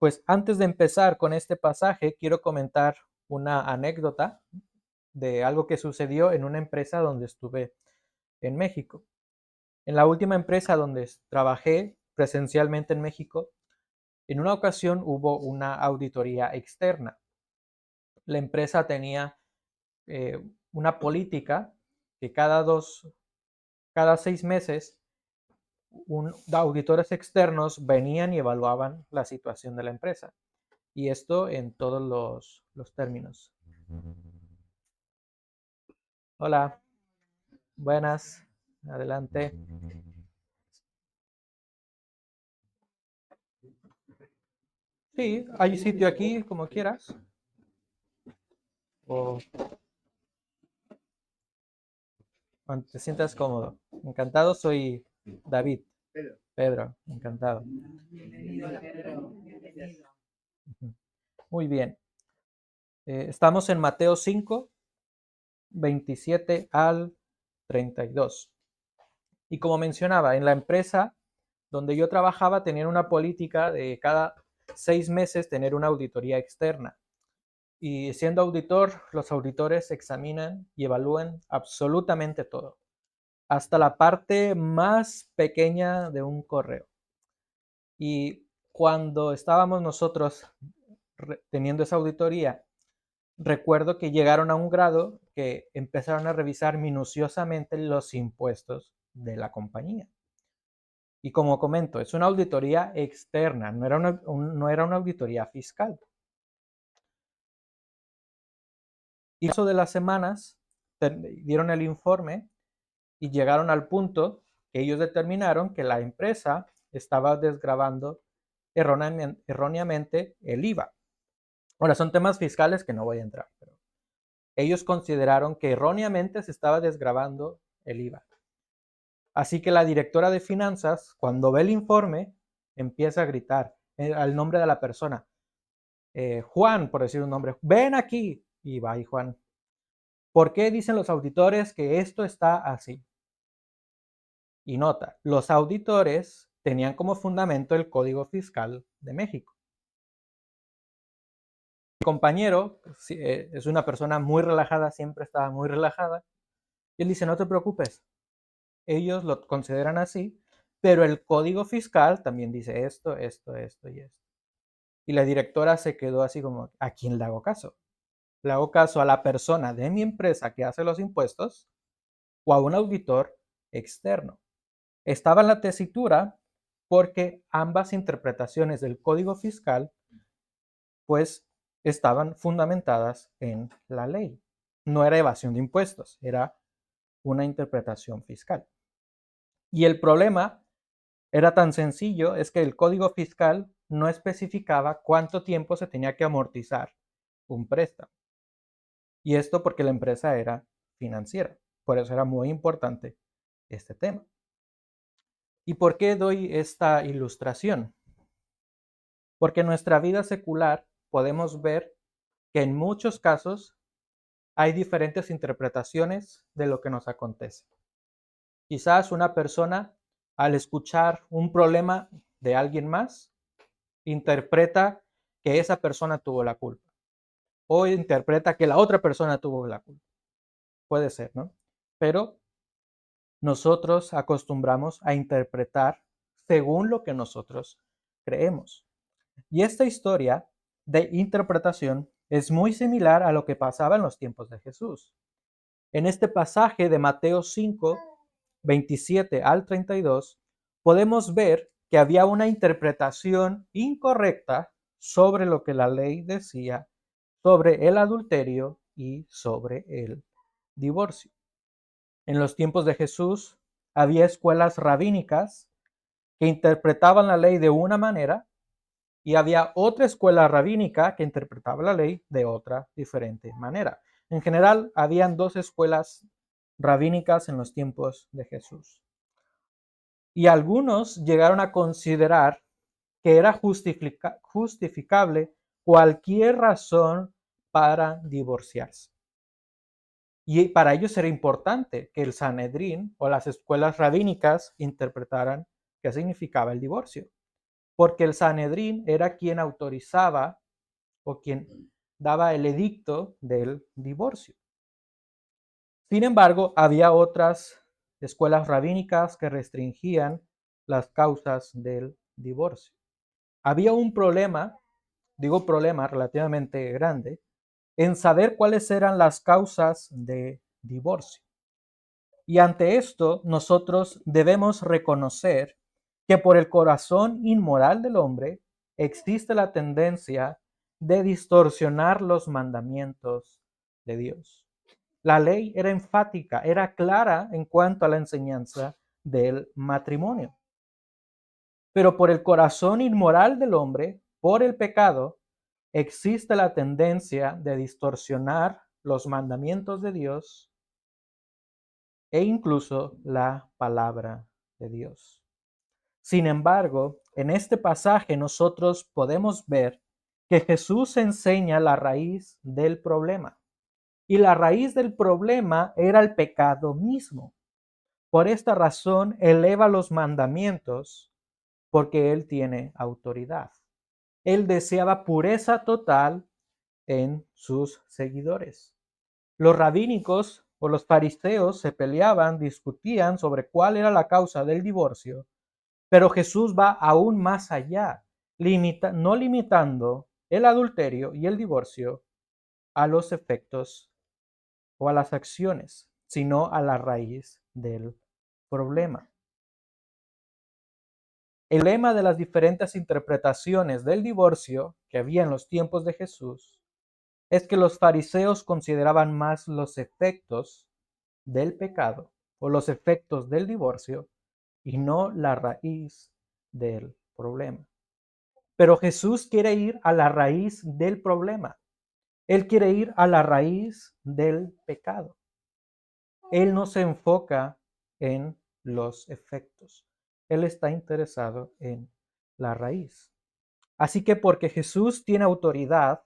Pues antes de empezar con este pasaje, quiero comentar una anécdota de algo que sucedió en una empresa donde estuve en México. En la última empresa donde trabajé presencialmente en México, en una ocasión hubo una auditoría externa. La empresa tenía eh, una política que cada 6 meses, auditores externos venían y evaluaban la situación de la empresa. Y esto en todos los términos. Hola, buenas, adelante. Sí, hay sitio aquí, como quieras. O cuando te sientas cómodo. Encantado, soy David. Pedro, encantado. Ujú. Muy bien. Estamos en Mateo 5, 27 al 32. Y como mencionaba, en la empresa donde yo trabajaba tenían una política de cada 6 meses tener una auditoría externa. Y siendo auditor, los auditores examinan y evalúan absolutamente todo, hasta la parte más pequeña de un correo. Y cuando estábamos nosotros teniendo esa auditoría, recuerdo que llegaron a un grado que empezaron a revisar minuciosamente los impuestos de la compañía. Y como comento, es una auditoría externa, no era una auditoría fiscal. Y eso de las semanas dieron el informe y llegaron al punto que ellos determinaron que la empresa estaba desgravando erróneamente el IVA. Ahora, son temas fiscales que no voy a entrar, pero ellos consideraron que erróneamente se estaba desgravando el IVA. Así que la directora de finanzas, cuando ve el informe, empieza a gritar al nombre de la persona. Juan, por decir un nombre, ven aquí. Y va ahí Juan. ¿Por qué dicen los auditores que esto está así? Y nota, los auditores tenían como fundamento el Código Fiscal de México. Mi compañero es una persona muy relajada, siempre estaba muy relajada. Y él dice, no te preocupes, ellos lo consideran así, pero el Código Fiscal también dice esto, esto, esto y esto. Y la directora se quedó así como, ¿a quién le hago caso? ¿Le hago caso a la persona de mi empresa que hace los impuestos o a un auditor externo? Estaba en la tesitura porque ambas interpretaciones del Código Fiscal pues estaban fundamentadas en la ley. No era evasión de impuestos, era una interpretación fiscal. Y el problema era tan sencillo, es que el Código Fiscal no especificaba cuánto tiempo se tenía que amortizar un préstamo. Y esto porque la empresa era financiera. Por eso era muy importante este tema. ¿Y por qué doy esta ilustración? Porque en nuestra vida secular podemos ver que en muchos casos hay diferentes interpretaciones de lo que nos acontece. Quizás una persona, al escuchar un problema de alguien más, interpreta que esa persona tuvo la culpa o interpreta que la otra persona tuvo la culpa. Puede ser, ¿no? Pero nosotros acostumbramos a interpretar según lo que nosotros creemos. Y esta historia de interpretación es muy similar a lo que pasaba en los tiempos de Jesús. En este pasaje de Mateo 5, 27 al 32, podemos ver que había una interpretación incorrecta sobre lo que la ley decía sobre el adulterio y sobre el divorcio. En los tiempos de Jesús había escuelas rabínicas que interpretaban la ley de una manera y había otra escuela rabínica que interpretaba la ley de otra diferente manera. En general, habían dos escuelas rabínicas en los tiempos de Jesús. Y algunos llegaron a considerar que era justificable cualquier razón para divorciarse. Y para ellos era importante que el Sanedrín o las escuelas rabínicas interpretaran qué significaba el divorcio. porque el Sanedrín era quien autorizaba o quien daba el edicto del divorcio. Sin embargo, había otras escuelas rabínicas que restringían las causas del divorcio. Había un problema, digo problema relativamente grande, en saber cuáles eran las causas de divorcio. Y ante esto, nosotros debemos reconocer que por el corazón inmoral del hombre existe la tendencia de distorsionar los mandamientos de Dios. La ley era enfática, era clara en cuanto a la enseñanza del matrimonio. Pero por el corazón inmoral del hombre, por el pecado, existe la tendencia de distorsionar los mandamientos de Dios e incluso la palabra de Dios. Sin embargo, en este pasaje nosotros podemos ver que Jesús enseña la raíz del problema. Y la raíz del problema era el pecado mismo. Por esta razón eleva los mandamientos porque Él tiene autoridad. Él deseaba pureza total en sus seguidores. Los rabínicos o los fariseos se peleaban, discutían sobre cuál era la causa del divorcio, pero Jesús va aún más allá, no limitando el adulterio y el divorcio a los efectos o a las acciones, sino a la raíz del problema. El lema de las diferentes interpretaciones del divorcio que había en los tiempos de Jesús es que los fariseos consideraban más los efectos del pecado o los efectos del divorcio y no la raíz del problema. Pero Jesús quiere ir a la raíz del problema. Él quiere ir a la raíz del pecado. Él no se enfoca en los efectos. Él está interesado en la raíz. Así que porque Jesús tiene autoridad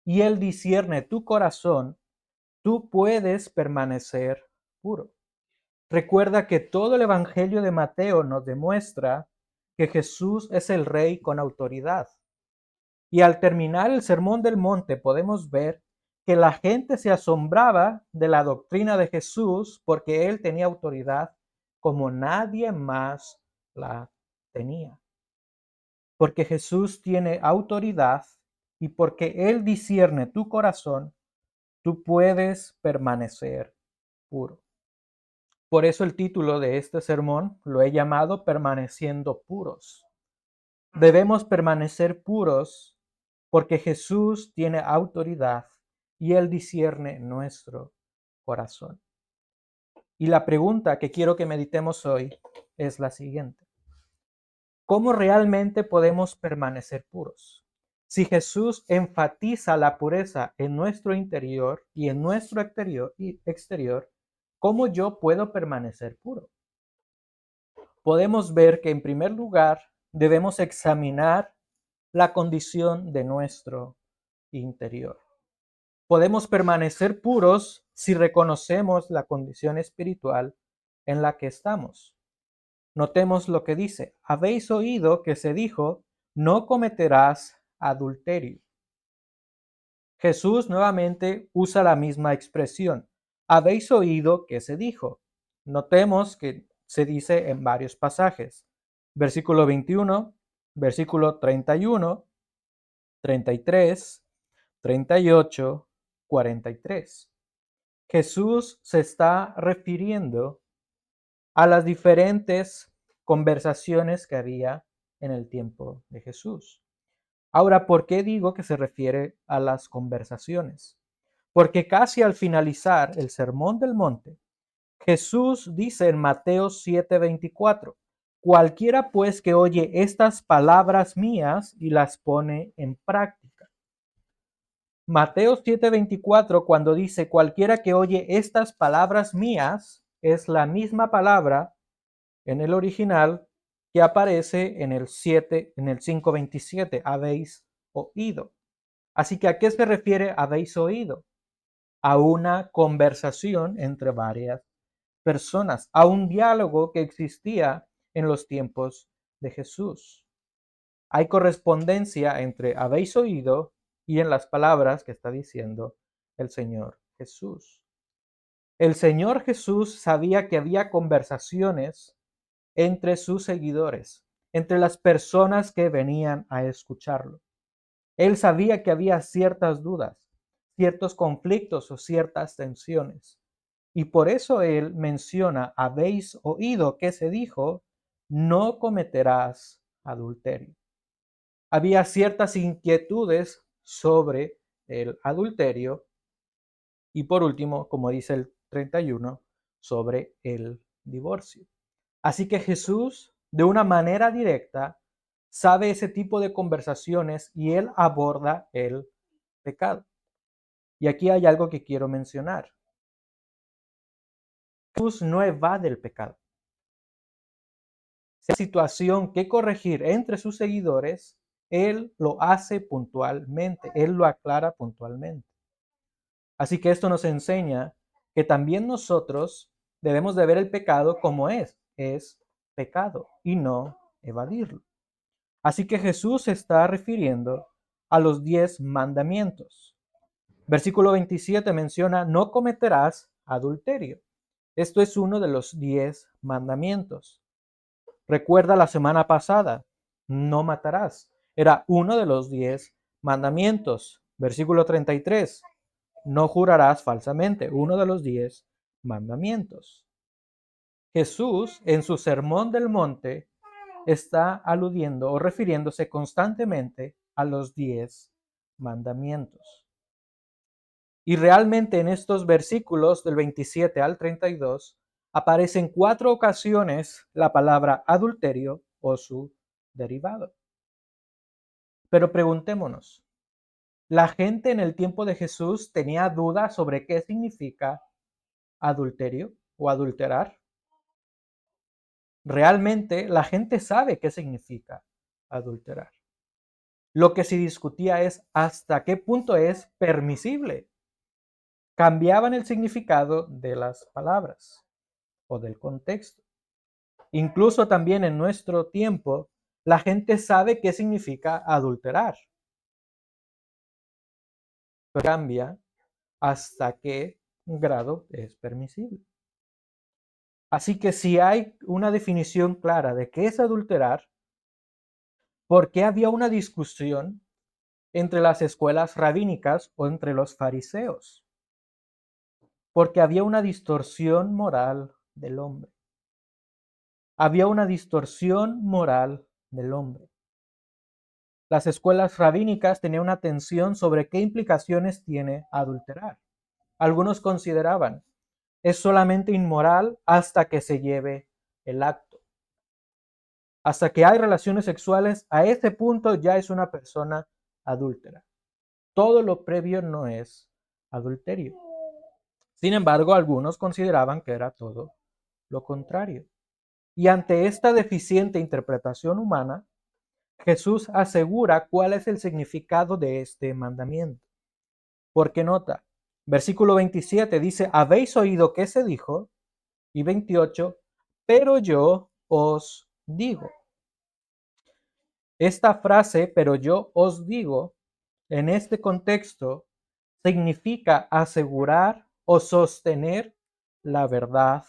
y Él discierne tu corazón, tú puedes permanecer puro. Recuerda que todo el Evangelio de Mateo nos demuestra que Jesús es el Rey con autoridad. Y al terminar el Sermón del Monte podemos ver que la gente se asombraba de la doctrina de Jesús porque Él tenía autoridad como nadie más la tenía. Porque Jesús tiene autoridad y porque Él discierne tu corazón, tú puedes permanecer puro. Por eso el título de este sermón lo he llamado Permaneciendo puros. Debemos permanecer puros porque Jesús tiene autoridad y Él discierne nuestro corazón. Y la pregunta que quiero que meditemos hoy es la siguiente. ¿Cómo realmente podemos permanecer puros? Si Jesús enfatiza la pureza en nuestro interior y en nuestro exterior, ¿cómo yo puedo permanecer puro? Podemos ver que en primer lugar debemos examinar la condición de nuestro interior. Podemos permanecer puros si reconocemos la condición espiritual en la que estamos. Notemos lo que dice: habéis oído que se dijo, no cometerás adulterio. Jesús nuevamente usa la misma expresión. Habéis oído que se dijo. Notemos que se dice en varios pasajes. Versículo 21, versículo 31, 33, 38, 43. Jesús se está refiriendo a las diferentes conversaciones que había en el tiempo de Jesús. Ahora, ¿por qué digo que se refiere a las conversaciones? Porque casi al finalizar el Sermón del Monte, Jesús dice en Mateo 7:24, cualquiera pues que oye estas palabras mías y las pone en práctica. Mateo 7:24, cuando dice cualquiera que oye estas palabras mías, es la misma palabra en el original que aparece en el 5:27, habéis oído. Así que ¿a qué se refiere habéis oído? A una conversación entre varias personas, a un diálogo que existía en los tiempos de Jesús. Hay correspondencia entre habéis oído y en las palabras que está diciendo el Señor Jesús. El Señor Jesús sabía que había conversaciones entre sus seguidores, entre las personas que venían a escucharlo. Él sabía que había ciertas dudas, ciertos conflictos o ciertas tensiones. Y por eso él menciona, habéis oído que se dijo, no cometerás adulterio. Había ciertas inquietudes sobre el adulterio y por último, como dice el 31, sobre el divorcio. Así que Jesús, de una manera directa, sabe ese tipo de conversaciones y él aborda el pecado. Y aquí hay algo que quiero mencionar. Jesús no evade el pecado. Si hay situación que corregir entre sus seguidores, él lo hace puntualmente, él lo aclara puntualmente. Así que esto nos enseña que también nosotros debemos de ver el pecado como es pecado y no evadirlo. Así que Jesús se está refiriendo a los 10 mandamientos. Versículo 27 menciona, no cometerás adulterio. Esto es uno de los 10 mandamientos. Recuerda la semana pasada, no matarás. Era uno de los 10 mandamientos. Versículo 33, no jurarás falsamente, uno de los 10 mandamientos. Jesús, en su sermón del monte, está aludiendo o refiriéndose constantemente a los 10 mandamientos. Y realmente en estos versículos del 27 al 32 aparece en 4 ocasiones la palabra adulterio o su derivado. Pero preguntémonos, ¿la gente en el tiempo de Jesús tenía dudas sobre qué significa adulterio o adulterar? Realmente la gente sabe qué significa adulterar. Lo que se discutía es hasta qué punto es permisible. Cambiaban el significado de las palabras o del contexto. Incluso también en nuestro tiempo, la gente sabe qué significa adulterar. Pero cambia hasta qué grado es permisible. Así que si hay una definición clara de qué es adulterar, ¿por qué había una discusión entre las escuelas rabínicas o entre los fariseos? Porque había una distorsión moral del hombre. Había una distorsión moral del hombre. Las escuelas rabínicas tenían una tensión sobre qué implicaciones tiene adulterar. Algunos consideraban, es solamente inmoral hasta que se lleve el acto. Hasta que hay relaciones sexuales, a ese punto ya es una persona adúltera. Todo lo previo no es adulterio. Sin embargo, algunos consideraban que era todo lo contrario. Y ante esta deficiente interpretación humana, Jesús asegura cuál es el significado de este mandamiento. Porque nota, versículo 27 dice, habéis oído que se dijo, y 28, pero yo os digo. Esta frase, pero yo os digo, en este contexto, significa asegurar o sostener la verdad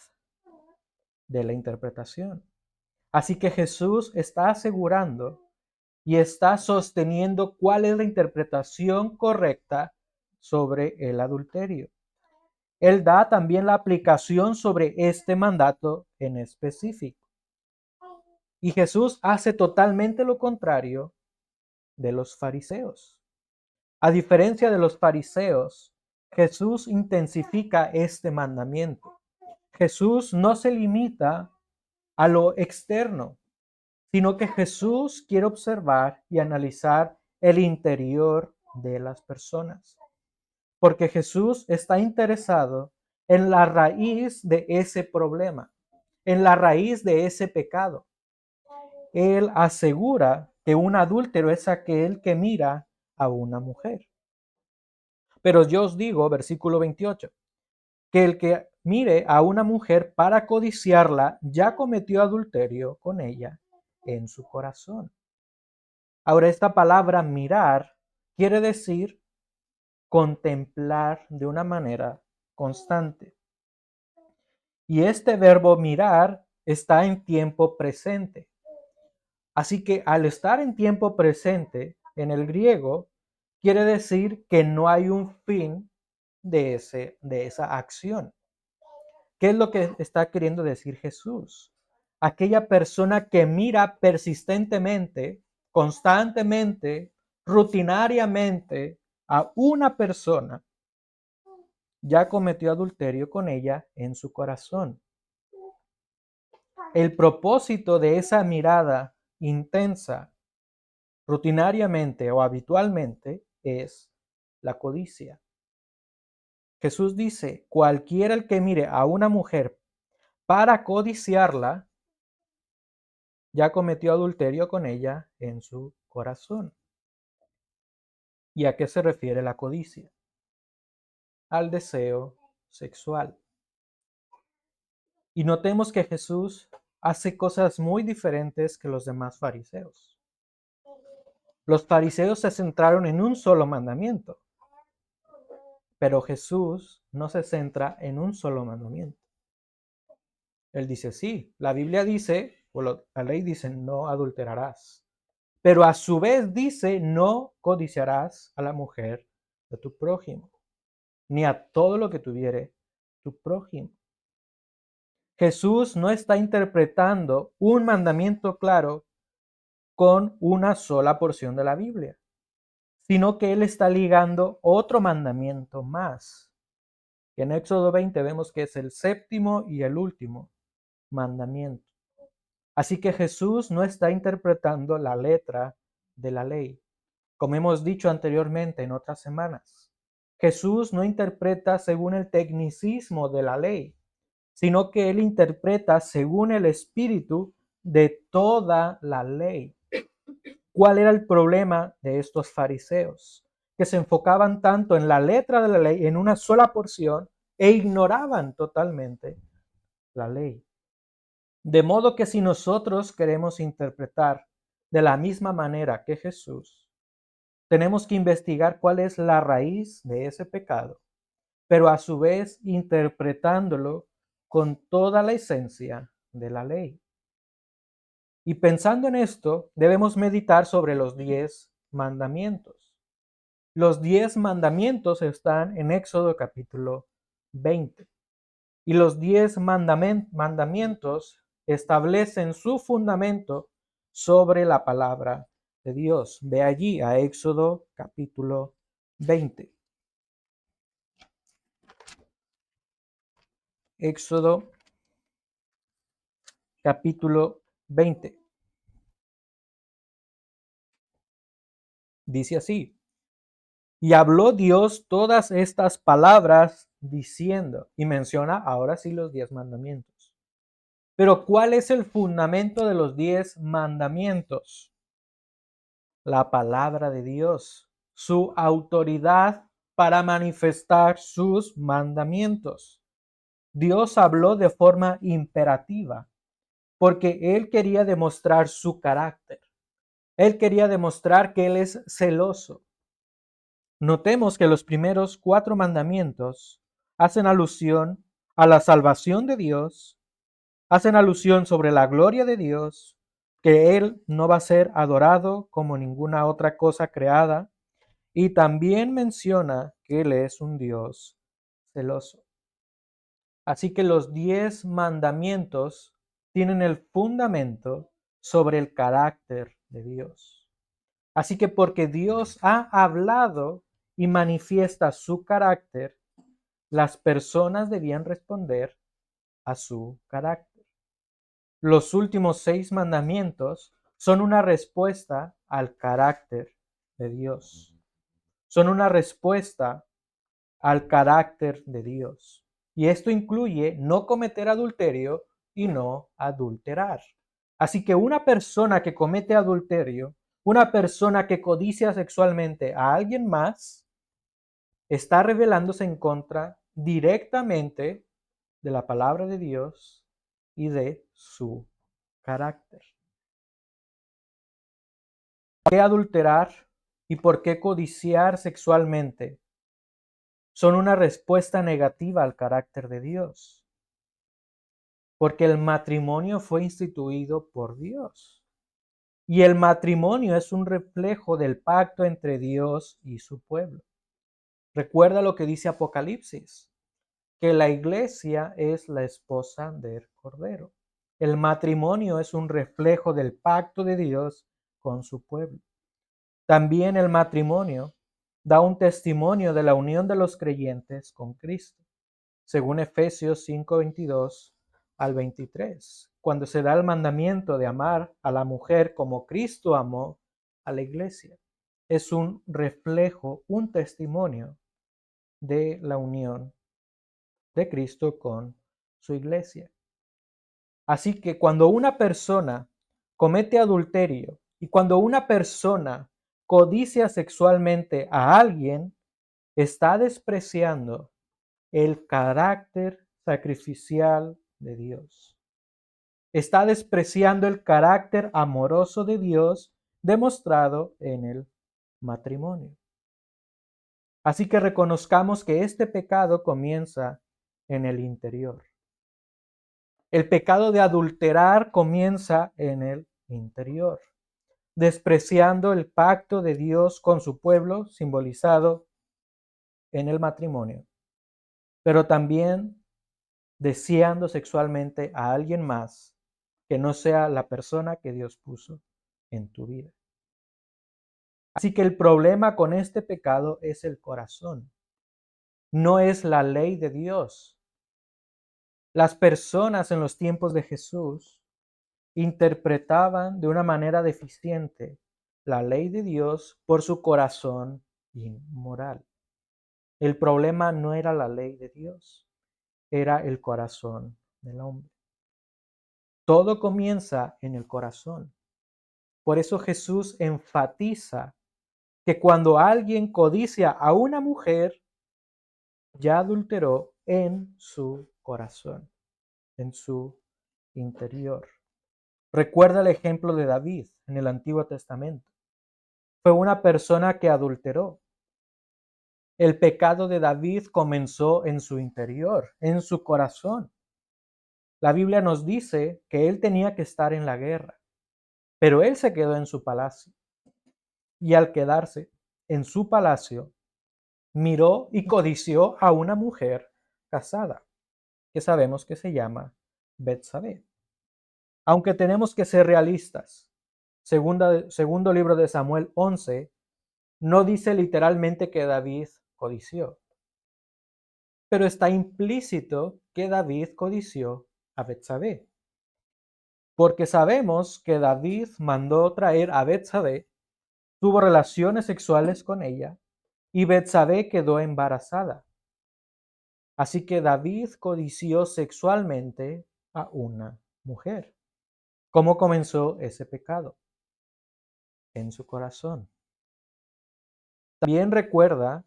de la interpretación. Así que Jesús está asegurando y está sosteniendo cuál es la interpretación correcta sobre el adulterio. Él da también la aplicación sobre este mandato en específico. Y Jesús hace totalmente lo contrario de los fariseos. A diferencia de los fariseos, Jesús intensifica este mandamiento. Jesús no se limita a lo externo, sino que Jesús quiere observar y analizar el interior de las personas. Porque Jesús está interesado en la raíz de ese problema, en la raíz de ese pecado. Él asegura que un adúltero es aquel que mira a una mujer. Pero yo os digo, versículo 28, que el que mire a una mujer para codiciarla ya cometió adulterio con ella en su corazón. Ahora, esta palabra mirar quiere decir contemplar de una manera constante. Y este verbo mirar está en tiempo presente. Así que al estar en tiempo presente en el griego, quiere decir que no hay un fin de esa acción. ¿Qué es lo que está queriendo decir Jesús? Aquella persona que mira persistentemente, constantemente, rutinariamente a una persona, ya cometió adulterio con ella en su corazón. El propósito de esa mirada intensa, rutinariamente o habitualmente, es la codicia. Jesús dice, cualquiera el que mire a una mujer para codiciarla, ya cometió adulterio con ella en su corazón. ¿Y a qué se refiere la codicia? Al deseo sexual. Y notemos que Jesús hace cosas muy diferentes que los demás fariseos. Los fariseos se centraron en un solo mandamiento, pero Jesús no se centra en un solo mandamiento. Él dice, sí, la Biblia dice, o la ley dice, no adulterarás. Pero a su vez dice, no codiciarás a la mujer de tu prójimo, ni a todo lo que tuviere tu prójimo. Jesús no está interpretando un mandamiento claro con una sola porción de la Biblia, sino que él está ligando otro mandamiento más. En Éxodo 20 vemos que es el séptimo y el último mandamiento. Así que Jesús no está interpretando la letra de la ley, como hemos dicho anteriormente en otras semanas. Jesús no interpreta según el tecnicismo de la ley, sino que él interpreta según el espíritu de toda la ley. ¿Cuál era el problema de estos fariseos? Que se enfocaban tanto en la letra de la ley, en una sola porción, e ignoraban totalmente la ley. De modo que si nosotros queremos interpretar de la misma manera que Jesús, tenemos que investigar cuál es la raíz de ese pecado, pero a su vez interpretándolo con toda la esencia de la ley. Y pensando en esto, debemos meditar sobre los 10 mandamientos. Los 10 mandamientos están en Éxodo capítulo 20. Y los 10 mandamientos establecen su fundamento sobre la palabra de Dios. Ve allí a Éxodo capítulo 20. Éxodo capítulo 20. Dice así: y habló Dios todas estas palabras diciendo, y menciona ahora sí los 10 mandamientos. Pero ¿cuál es el fundamento de los 10 mandamientos? La palabra de Dios, su autoridad para manifestar sus mandamientos. Dios habló de forma imperativa, porque Él quería demostrar su carácter. Él quería demostrar que Él es celoso. Notemos que los primeros 4 mandamientos hacen alusión a la salvación de Dios, hacen alusión sobre la gloria de Dios, que Él no va a ser adorado como ninguna otra cosa creada, y también menciona que Él es un Dios celoso. Así que los 10 mandamientos tienen el fundamento sobre el carácter de Dios. Así que porque Dios ha hablado y manifiesta su carácter, las personas debían responder a su carácter. Los últimos 6 mandamientos son una respuesta al carácter de Dios. Son una respuesta al carácter de Dios. Y esto incluye no cometer adulterio y no adulterar. Así que una persona que comete adulterio, una persona que codicia sexualmente a alguien más, está rebelándose en contra directamente de la palabra de Dios y de su carácter. qué adulterar y por qué codiciar sexualmente son una respuesta negativa al carácter de Dios. Porque el matrimonio fue instituido por Dios. Y el matrimonio es un reflejo del pacto entre Dios y su pueblo. Recuerda lo que dice Apocalipsis, que la iglesia es la esposa del Cordero. El matrimonio es un reflejo del pacto de Dios con su pueblo. También el matrimonio da un testimonio de la unión de los creyentes con Cristo, según Efesios 5:22 al 23, cuando se da el mandamiento de amar a la mujer como Cristo amó a la iglesia. Es un reflejo, un testimonio de la unión de Cristo con su iglesia. Así que cuando una persona comete adulterio y cuando una persona codicia sexualmente a alguien, está despreciando el carácter sacrificial de Dios. Está despreciando el carácter amoroso de Dios demostrado en el matrimonio. Así que reconozcamos que este pecado comienza en el interior. El pecado de adulterar comienza en el interior, despreciando el pacto de Dios con su pueblo simbolizado en el matrimonio, pero también deseando sexualmente a alguien más que no sea la persona que Dios puso en tu vida. Así que el problema con este pecado es el corazón, no es la ley de Dios. Las personas en los tiempos de Jesús interpretaban de una manera deficiente la ley de Dios por su corazón inmoral. El problema no era la ley de Dios, era el corazón del hombre. Todo comienza en el corazón. Por eso Jesús enfatiza que cuando alguien codicia a una mujer, ya adulteró en su corazón, en su interior. Recuerda el ejemplo de David en el Antiguo Testamento. Fue una persona que adulteró. El pecado de David comenzó en su interior, en su corazón. La Biblia nos dice que él tenía que estar en la guerra, pero él se quedó en su palacio. Y al quedarse en su palacio, miró y codició a una mujer casada, que sabemos que se llama Betsabé. Aunque tenemos que ser realistas, segundo libro de Samuel 11, no dice literalmente que David codició, pero está implícito que David codició a Betsabé, porque sabemos que David mandó traer a Betsabé, tuvo relaciones sexuales con ella y Betsabé quedó embarazada. Así que David codició sexualmente a una mujer. ¿Cómo comenzó ese pecado? En su corazón. También recuerda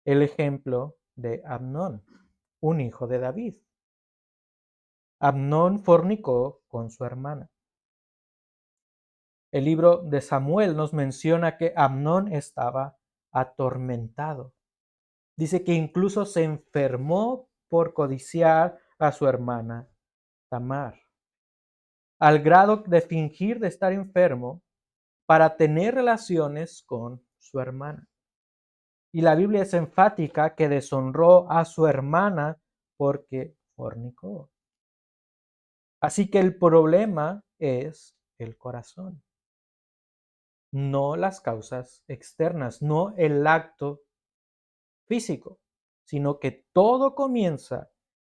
el ejemplo de Amnón, un hijo de David. Amnón fornicó con su hermana. El libro de Samuel nos menciona que Amnón estaba atormentado. Dice que incluso se enfermó por codiciar a su hermana Tamar, al grado de fingir de estar enfermo para tener relaciones con su hermana. Y la Biblia es enfática que deshonró a su hermana porque fornicó. Así que el problema es el corazón, no las causas externas, no el acto físico, sino que todo comienza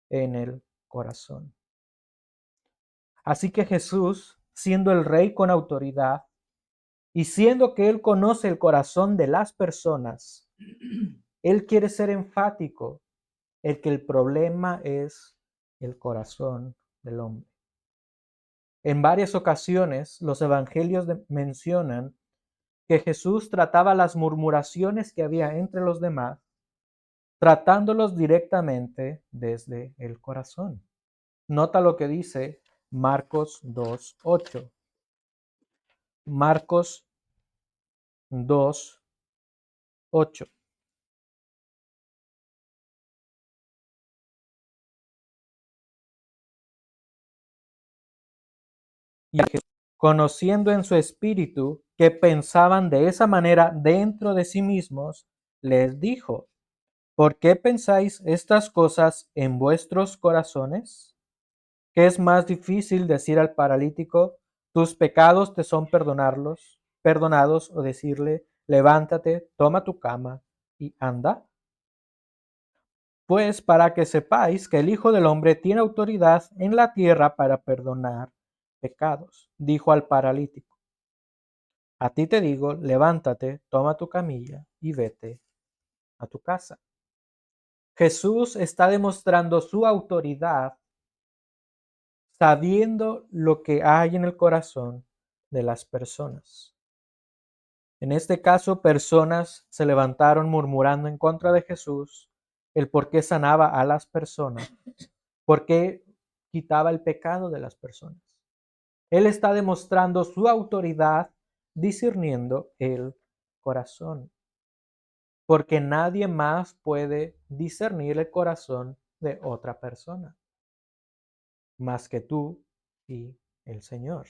en el corazón. Así que Jesús, siendo el Rey con autoridad y siendo que Él conoce el corazón de las personas, Él quiere ser enfático en que el problema es el corazón del hombre. En varias ocasiones los evangelios mencionan que Jesús trataba las murmuraciones que había entre los demás, tratándolos directamente desde el corazón. Nota lo que dice Marcos 2:8. Marcos 2, 8. Y conociendo en su espíritu que pensaban de esa manera dentro de sí mismos, les dijo: ¿Por qué pensáis estas cosas en vuestros corazones? ¿Qué es más difícil decir al paralítico: tus pecados te son perdonados, o decirle: levántate, toma tu cama y anda? Pues para que sepáis que el Hijo del Hombre tiene autoridad en la tierra para perdonar pecados, dijo al paralítico: a ti te digo, levántate, toma tu camilla y vete a tu casa. Jesús está demostrando su autoridad sabiendo lo que hay en el corazón de las personas. En este caso, personas se levantaron murmurando en contra de Jesús, el por qué sanaba a las personas, por qué quitaba el pecado de las personas. Él está demostrando su autoridad discerniendo el corazón, porque nadie más puede discernir el corazón de otra persona, más que tú y el Señor.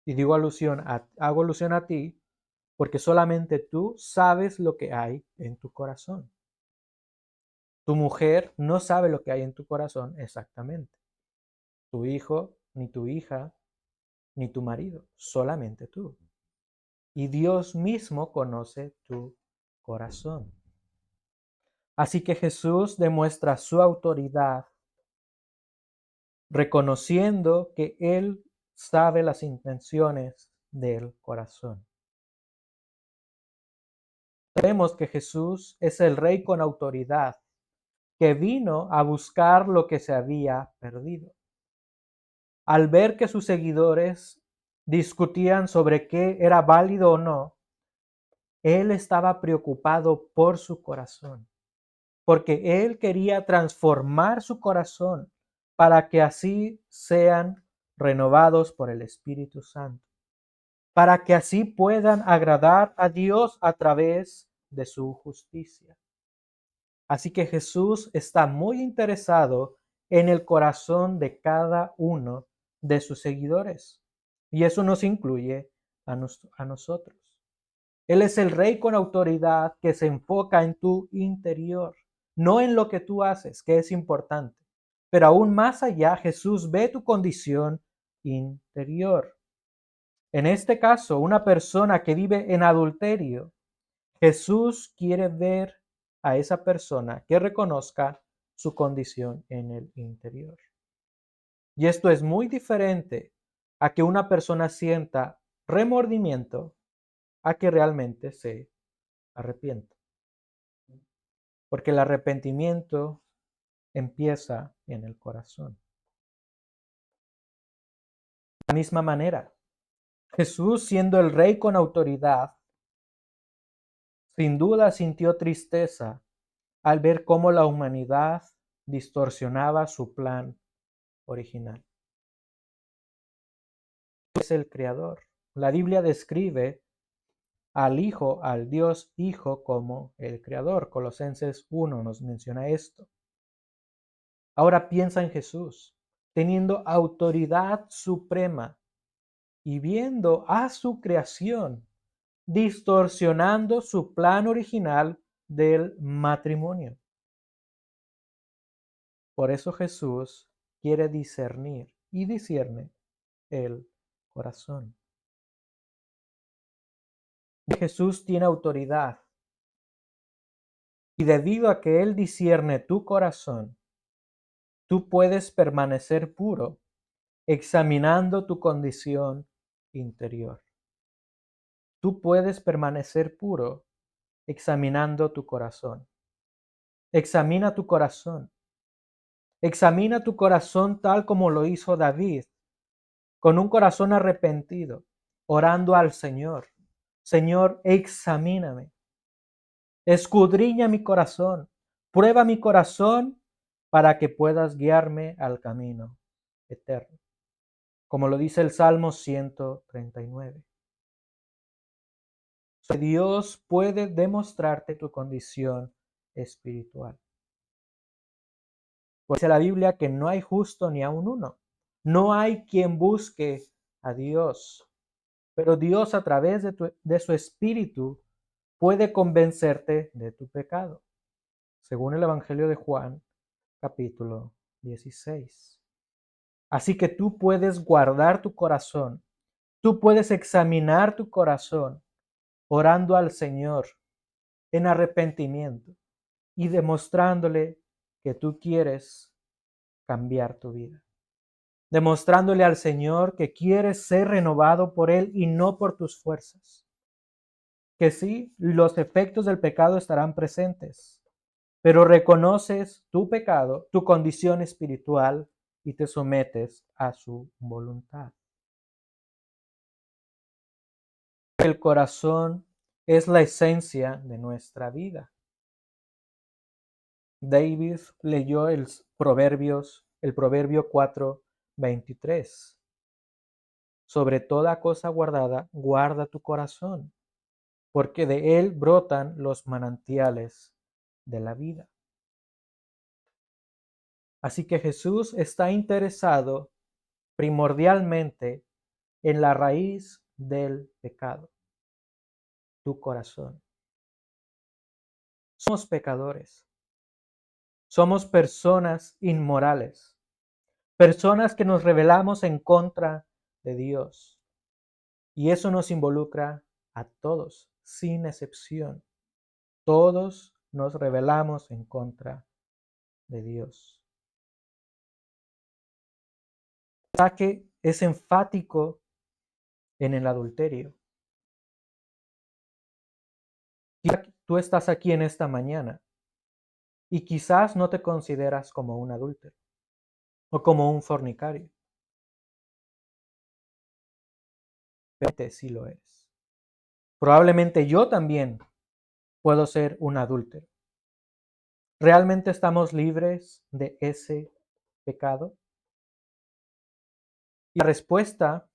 Y hago alusión a ti, porque solamente tú sabes lo que hay en tu corazón. Tu mujer no sabe lo que hay en tu corazón exactamente. Tu hijo, ni tu hija, ni tu marido, solamente tú. Y Dios mismo conoce tu corazón. Así que Jesús demuestra su autoridad reconociendo que Él sabe las intenciones del corazón. Sabemos que Jesús es el Rey con autoridad, que vino a buscar lo que se había perdido. Al ver que sus seguidores discutían sobre qué era válido o no, Él estaba preocupado por su corazón, porque Él quería transformar su corazón para que así sean renovados por el Espíritu Santo, para que así puedan agradar a Dios a través de su justicia. Así que Jesús está muy interesado en el corazón de cada uno de sus seguidores. Y eso nos incluye a nosotros. Él es el Rey con autoridad que se enfoca en tu interior, no en lo que tú haces, que es importante. Pero aún más allá, Jesús ve tu condición interior. En este caso, una persona que vive en adulterio, Jesús quiere ver a esa persona que reconozca su condición en el interior. Y esto es muy diferente a que una persona sienta remordimiento a que realmente se arrepienta. Porque el arrepentimiento empieza en el corazón. De la misma manera, Jesús, siendo el Rey con autoridad, sin duda sintió tristeza al ver cómo la humanidad distorsionaba su plan original. Es el Creador. La Biblia describe al Hijo, al Dios Hijo, como el Creador. Colosenses 1 nos menciona esto. Ahora piensa en Jesús, teniendo autoridad suprema y viendo a su creación distorsionando su plan original del matrimonio. Por eso Jesús quiere discernir y discierne el corazón. Jesús tiene autoridad y debido a que Él discierne tu corazón, tú puedes permanecer puro examinando tu condición interior. Tú puedes permanecer puro examinando tu corazón. Examina tu corazón. Examina tu corazón tal como lo hizo David, con un corazón arrepentido, orando al Señor. Señor, examíname. Escudriña mi corazón. Prueba mi corazón para que puedas guiarme al camino eterno. Como lo dice el Salmo 139. Dios puede demostrarte tu condición espiritual. Pues dice la Biblia que no hay justo ni aun uno. No hay quien busque a Dios. Pero Dios a través de su Espíritu puede convencerte de tu pecado. Según el Evangelio de Juan, capítulo 16. Así que tú puedes guardar tu corazón. Tú puedes examinar tu corazón orando al Señor en arrepentimiento y demostrándole que tú quieres cambiar tu vida. Demostrándole al Señor que quieres ser renovado por Él y no por tus fuerzas. Que sí, los efectos del pecado estarán presentes, pero reconoces tu pecado, tu condición espiritual y te sometes a su voluntad. El corazón es la esencia de nuestra vida. David leyó el proverbio 4:23. Sobre toda cosa guardada, guarda tu corazón, porque de él brotan los manantiales de la vida. Así que Jesús está interesado primordialmente en la raíz del pecado, tu corazón. Somos pecadores, somos personas inmorales, personas que nos rebelamos en contra de Dios. Y eso nos involucra a todos, sin excepción. Todos nos rebelamos en contra de Dios. El pasaje es enfático en el adulterio. Tú estás aquí en esta mañana y quizás no te consideras como un adúltero o como un fornicario. Pero sí lo eres. Probablemente yo también puedo ser un adúltero. ¿Realmente estamos libres de ese pecado? Y la respuesta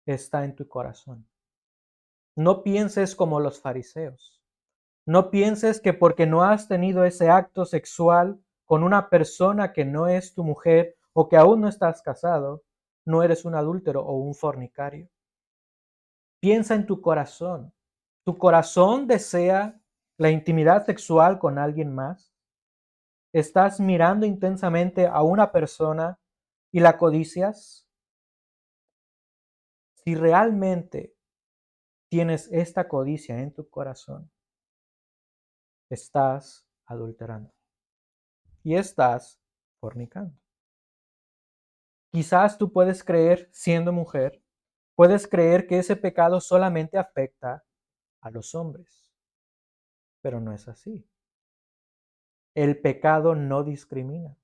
está en tu corazón. No pienses como los fariseos. No pienses que porque no has tenido ese acto sexual con una persona que no es tu mujer o que aún no estás casado, no eres un adúltero o un fornicario. Piensa en tu corazón. ¿Tu corazón desea la intimidad sexual con alguien más? ¿Estás mirando intensamente a una persona y la codicias? Si realmente tienes esta codicia en tu corazón, estás adulterando y estás fornicando. Quizás tú puedes creer, siendo mujer, puedes creer que ese pecado solamente afecta a los hombres, pero no es así. El pecado no discrimina.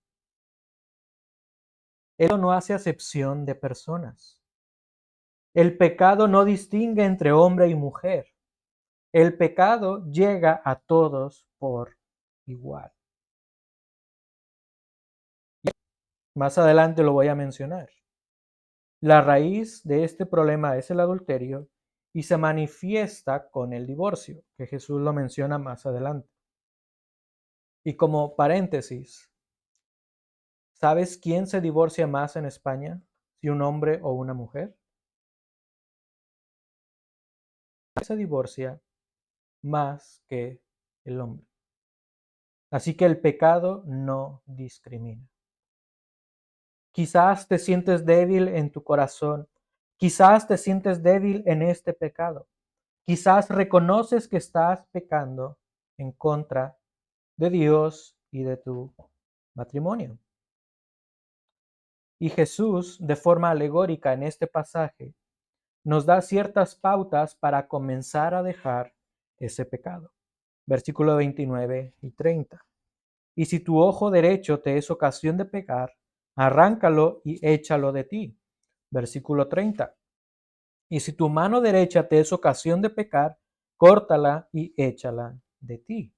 Él no hace acepción de personas. El pecado no distingue entre hombre y mujer. El pecado llega a todos por igual. Más adelante lo voy a mencionar. La raíz de este problema es el adulterio y se manifiesta con el divorcio, que Jesús lo menciona más adelante. Y como paréntesis, ¿sabes quién se divorcia más en España? ¿Si un hombre o una mujer? Se divorcia más que el hombre. Así que el pecado no discrimina. Quizás te sientes débil en tu corazón. Quizás te sientes débil en este pecado. Quizás reconoces que estás pecando en contra de Dios y de tu matrimonio. Y Jesús, de forma alegórica en este pasaje, nos da ciertas pautas para comenzar a dejar ese pecado. Versículo 29 y 30. Y si tu ojo derecho te es ocasión de pecar, arráncalo y échalo de ti. Versículo 30. Y si tu mano derecha te es ocasión de pecar, córtala y échala de ti.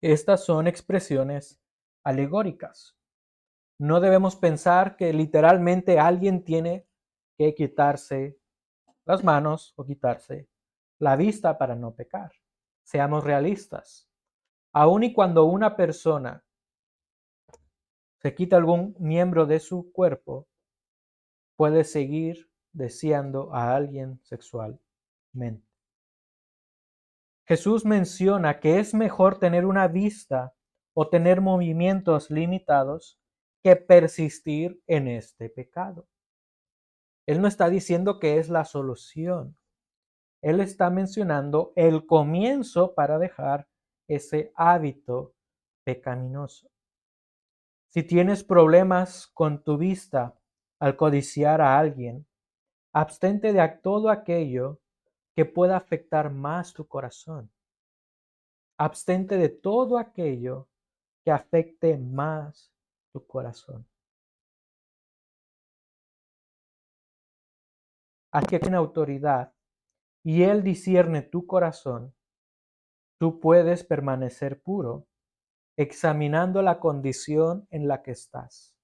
Estas son expresiones alegóricas. No debemos pensar que literalmente alguien tiene que quitarse las manos o quitarse la vista para no pecar. Seamos realistas. Aun y cuando una persona se quita algún miembro de su cuerpo, puede seguir deseando a alguien sexualmente. Jesús menciona que es mejor tener una vista o tener movimientos limitados que persistir en este pecado. Él no está diciendo que es la solución. Él está mencionando el comienzo para dejar ese hábito pecaminoso. Si tienes problemas con tu vista al codiciar a alguien, abstente de todo aquello que pueda afectar más tu corazón. Abstente de todo aquello que afecte más tu corazón. Así que tiene autoridad y Él discierne tu corazón, tú puedes permanecer puro, examinando la condición en la que estás,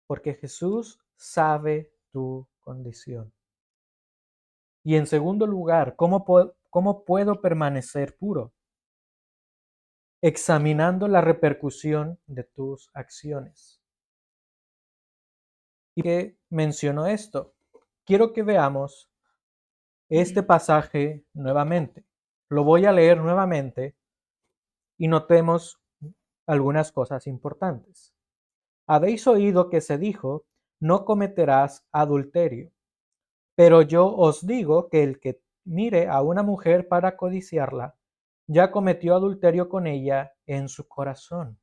porque Jesús sabe tu condición. Y en segundo lugar, ¿cómo puedo permanecer puro? Examinando la repercusión de tus acciones. ¿Y qué menciono esto? Quiero que veamos este pasaje nuevamente. Lo voy a leer nuevamente y notemos algunas cosas importantes. Habéis oído que se dijo, no cometerás adulterio. Pero yo os digo que el que mire a una mujer para codiciarla, ya cometió adulterio con ella en su corazón.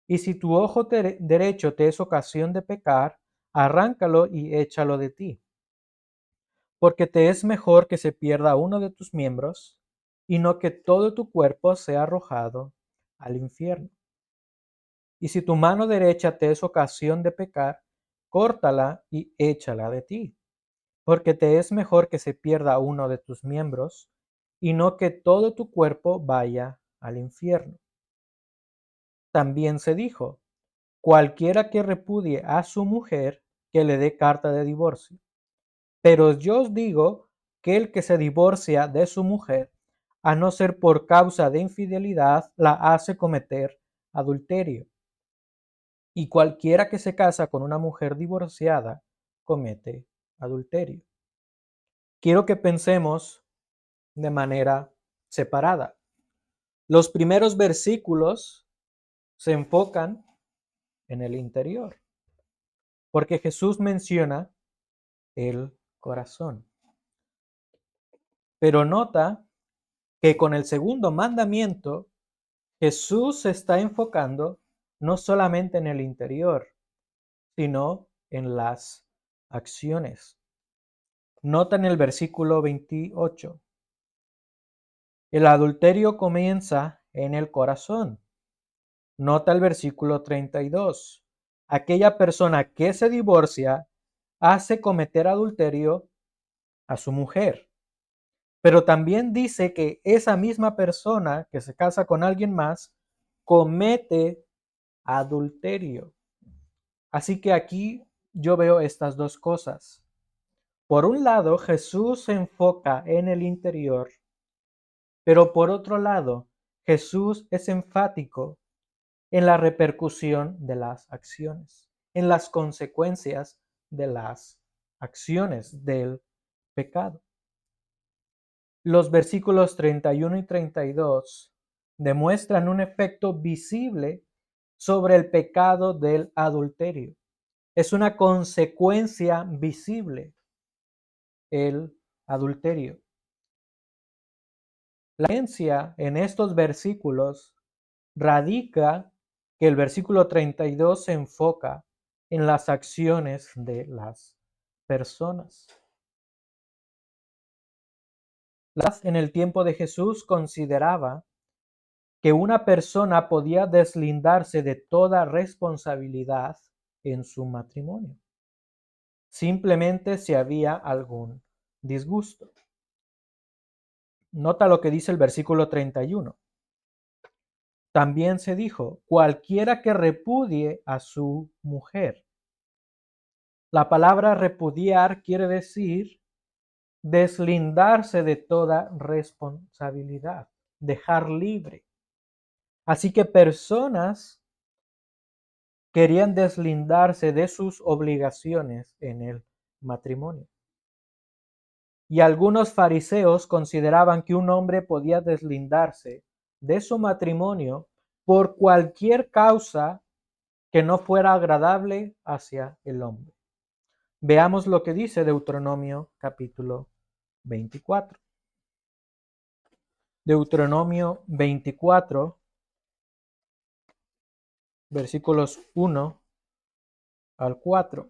Y si tu ojo derecho te es ocasión de pecar, arráncalo y échalo de ti. Porque te es mejor que se pierda uno de tus miembros, y no que todo tu cuerpo sea arrojado al infierno. Y si tu mano derecha te es ocasión de pecar, córtala y échala de ti. Porque te es mejor que se pierda uno de tus miembros, y no que todo tu cuerpo vaya al infierno. También se dijo, cualquiera que repudie a su mujer, que le dé carta de divorcio. Pero yo os digo que el que se divorcia de su mujer, a no ser por causa de infidelidad, la hace cometer adulterio. Y cualquiera que se casa con una mujer divorciada, comete adulterio. Quiero que pensemos de manera separada. Los primeros versículos se enfocan en el interior, porque Jesús menciona el corazón. Pero nota que con el segundo mandamiento, Jesús se está enfocando no solamente en el interior, sino en las acciones. Nota en el versículo 28. El adulterio comienza en el corazón. Nota el versículo 32. Aquella persona que se divorcia hace cometer adulterio a su mujer. Pero también dice que esa misma persona que se casa con alguien más comete adulterio. Así que aquí yo veo estas dos cosas. Por un lado, Jesús se enfoca en el interior, pero por otro lado, Jesús es enfático en la repercusión de las acciones, en las consecuencias de las acciones del pecado. Los versículos 31 y 32 demuestran un efecto visible sobre el pecado del adulterio. Es una consecuencia visible el adulterio. La evidencia en estos versículos radica que el versículo 32 se enfoca en las acciones de las personas. En el tiempo de Jesús consideraba que una persona podía deslindarse de toda responsabilidad en su matrimonio, simplemente si había algún disgusto. Nota lo que dice el versículo 31. También se dijo, cualquiera que repudie a su mujer. La palabra repudiar quiere decir deslindarse de toda responsabilidad, dejar libre. Así que personas querían deslindarse de sus obligaciones en el matrimonio. Y algunos fariseos consideraban que un hombre podía deslindarse de su matrimonio por cualquier causa que no fuera agradable hacia el hombre. Veamos lo que dice Deuteronomio capítulo 24. Deuteronomio 24, versículos 1 al 4.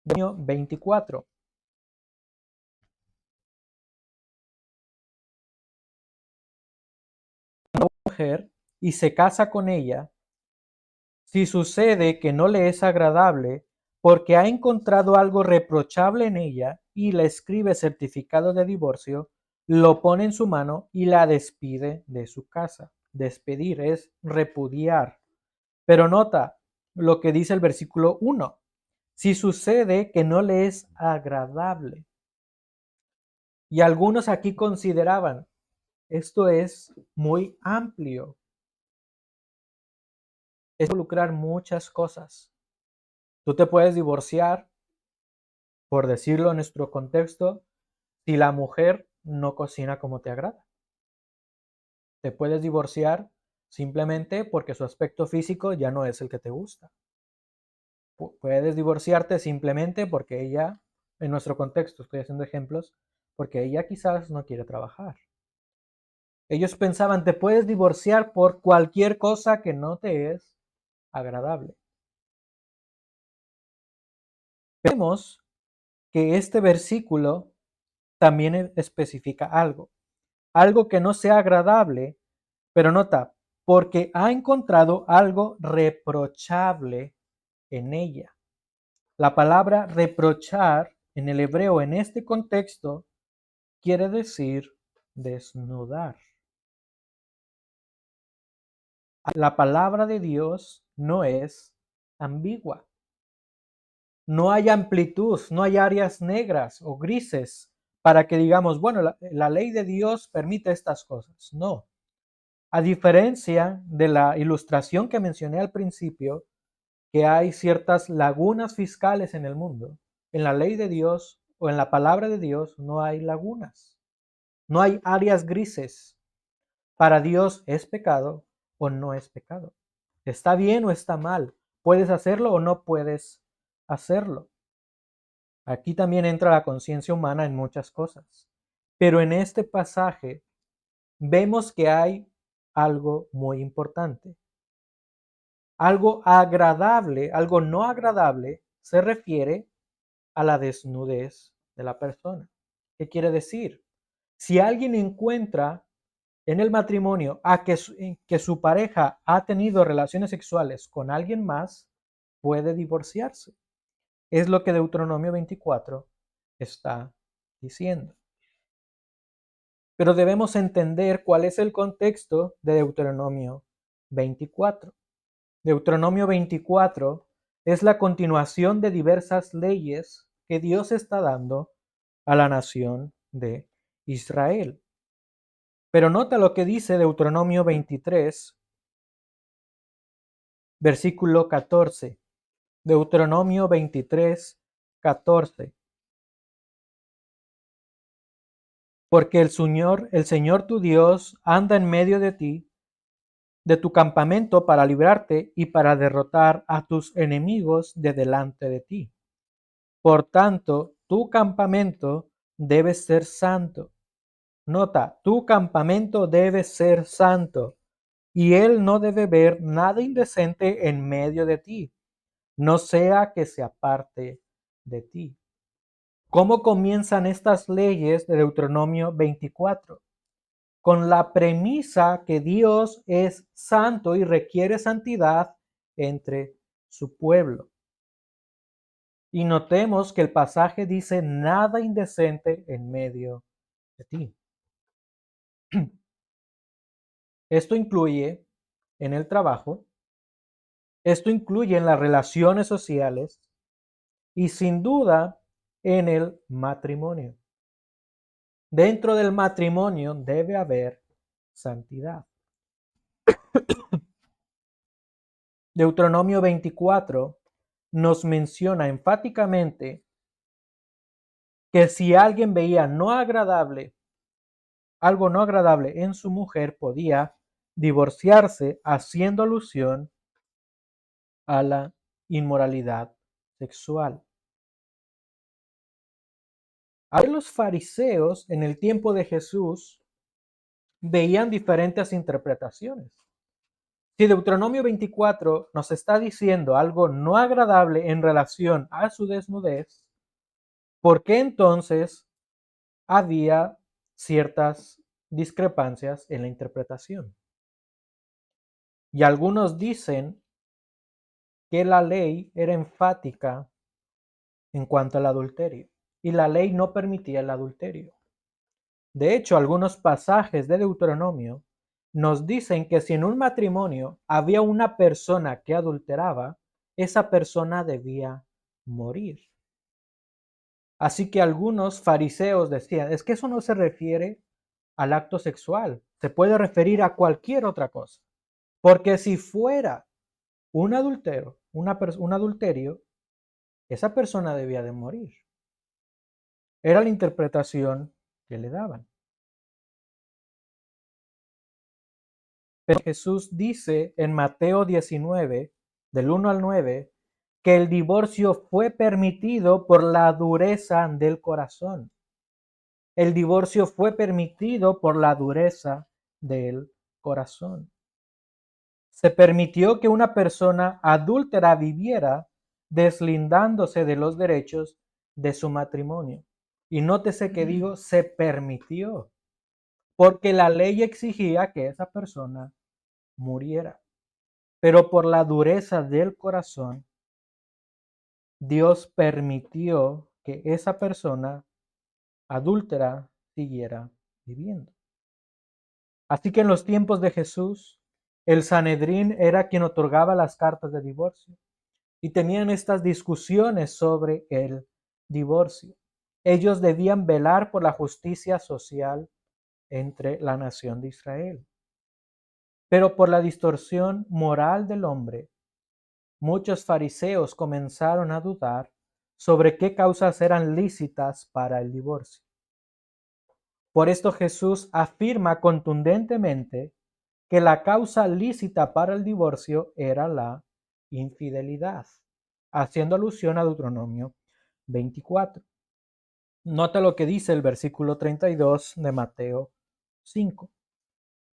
Deuteronomio 24. Una mujer y se casa con ella, si sucede que no le es agradable, porque ha encontrado algo reprochable en ella y le escribe certificado de divorcio, lo pone en su mano y la despide de su casa. Despedir es repudiar. Pero nota lo que dice el versículo 1. Si sucede que no le es agradable. Y algunos aquí consideraban, esto es muy amplio. Es involucrar muchas cosas. Tú te puedes divorciar, por decirlo en nuestro contexto, si la mujer no cocina como te agrada. Te puedes divorciar simplemente porque su aspecto físico ya no es el que te gusta. Puedes divorciarte simplemente porque ella, en nuestro contexto, estoy haciendo ejemplos, porque ella quizás no quiere trabajar. Ellos pensaban, te puedes divorciar por cualquier cosa que no te es agradable. Vemos que este versículo también especifica algo que no sea agradable, pero nota, porque ha encontrado algo reprochable en ella. La palabra reprochar en el hebreo en este contexto quiere decir desnudar. La palabra de Dios no es ambigua. No hay amplitud, no hay áreas negras o grises para que digamos, bueno, la ley de Dios permite estas cosas. No. A diferencia de la ilustración que mencioné al principio, que hay ciertas lagunas fiscales en el mundo, en la ley de Dios o en la palabra de Dios no hay lagunas. No hay áreas grises. Para Dios es pecado o no es pecado. Está bien o está mal. Puedes hacerlo o no puedes hacerlo. Aquí también entra la conciencia humana en muchas cosas. Pero en este pasaje vemos que hay algo muy importante. Algo agradable, algo no agradable, se refiere a la desnudez de la persona. ¿Qué quiere decir? Si alguien encuentra en el matrimonio a que su pareja ha tenido relaciones sexuales con alguien más, puede divorciarse. Es lo que Deuteronomio 24 está diciendo. Pero debemos entender cuál es el contexto de Deuteronomio 24. Deuteronomio 24 es la continuación de diversas leyes que Dios está dando a la nación de Israel. Pero nota lo que dice Deuteronomio 23, versículo 14. Deuteronomio 23, 14. Porque el Señor tu Dios anda en medio de ti, de tu campamento para librarte y para derrotar a tus enemigos de delante de ti. Por tanto, tu campamento debe ser santo. Nota, tu campamento debe ser santo, y él no debe ver nada indecente en medio de ti, no sea que se aparte de ti. ¿Cómo comienzan estas leyes de Deuteronomio 24? Con la premisa que Dios es santo y requiere santidad entre su pueblo. Y notemos que el pasaje dice nada indecente en medio de ti. Esto incluye en el trabajo, esto incluye en las relaciones sociales y sin duda en el matrimonio. Dentro del matrimonio debe haber santidad. Deuteronomio 24 nos menciona enfáticamente que si alguien veía algo no agradable en su mujer, podía divorciarse, haciendo alusión a la inmoralidad sexual. A los fariseos en el tiempo de Jesús veían diferentes interpretaciones. Si Deuteronomio 24 nos está diciendo algo no agradable en relación a su desnudez, ¿por qué entonces había ciertas discrepancias en la interpretación? Y algunos dicen que la ley era enfática en cuanto al adulterio y la ley no permitía el adulterio. De hecho, algunos pasajes de Deuteronomio nos dicen que si en un matrimonio había una persona que adulteraba, esa persona debía morir. Así que algunos fariseos decían, es que eso no se refiere al acto sexual, se puede referir a cualquier otra cosa. Porque si fuera un adulterio, un adulterio, esa persona debía de morir. Era la interpretación que le daban. Pero Jesús dice en Mateo 19, del 1 al 9, que el divorcio fue permitido por la dureza del corazón. El divorcio fue permitido por la dureza del corazón. Se permitió que una persona adúltera viviera deslindándose de los derechos de su matrimonio. Y nótese que digo, se permitió, porque la ley exigía que esa persona muriera. Pero por la dureza del corazón, Dios permitió que esa persona adúltera siguiera viviendo. Así que en los tiempos de Jesús, el Sanedrín era quien otorgaba las cartas de divorcio y tenían estas discusiones sobre el divorcio. Ellos debían velar por la justicia social entre la nación de Israel. Pero por la distorsión moral del hombre, muchos fariseos comenzaron a dudar sobre qué causas eran lícitas para el divorcio. Por esto Jesús afirma contundentemente que la causa lícita para el divorcio era la infidelidad, haciendo alusión a Deuteronomio 24. Nota lo que dice el versículo 32 de Mateo 5.